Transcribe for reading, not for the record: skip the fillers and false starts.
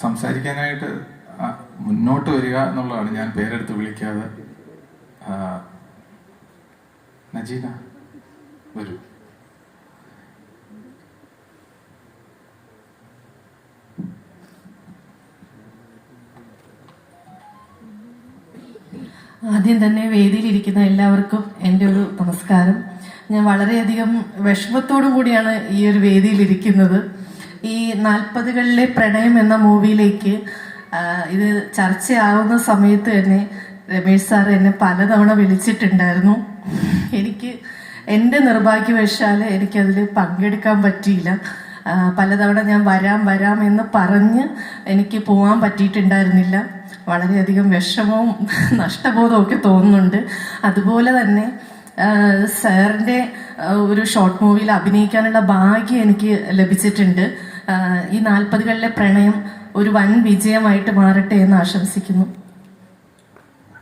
സംസാരിക്കാനായിട്ട് മുന്നോട്ട് വരിക എന്നുള്ളതാണ്. ഞാൻ പേരെടുത്ത് വിളിക്കാതെ. നജീന വരൂ. ആദ്യം തന്നെ വേദിയിലിരിക്കുന്ന എല്ലാവർക്കും എൻ്റെ ഒരു നമസ്കാരം. ഞാൻ വളരെയധികം വിഷമത്തോടു കൂടിയാണ് ഈ ഒരു വേദിയിലിരിക്കുന്നത്. ഈ 40കളിലെ പ്രണയം എന്ന മൂവിയിലേക്ക് ഇത് ചർച്ചയാവുന്ന സമയത്ത് തന്നെ രമേശ് സാർ എന്നെ പലതവണ വിളിച്ചിട്ടുണ്ടായിരുന്നു. എനിക്ക് എൻ്റെ നിർഭാഗ്യവശാൽ എനിക്കതിൽ പങ്കെടുക്കാൻ പറ്റിയില്ല. പലതവണ ഞാൻ വരാം എന്ന് പറഞ്ഞ് എനിക്ക് പോകാൻ പറ്റിയിട്ടുണ്ടായിരുന്നില്ല. വളരെയധികം വിഷമവും നഷ്ടബോധവും ഒക്കെ തോന്നുന്നുണ്ട്. അതുപോലെ തന്നെ സാറിൻ്റെ ഒരു ഷോർട്ട് മൂവിയിൽ അഭിനയിക്കാനുള്ള ഭാഗ്യം എനിക്ക് ലഭിച്ചിട്ടുണ്ട്. ഈ 40കളിലെ പ്രണയം ഒരു വൻ വിജയമായിട്ട് മാറട്ടെ എന്ന് ആശംസിക്കുന്നു.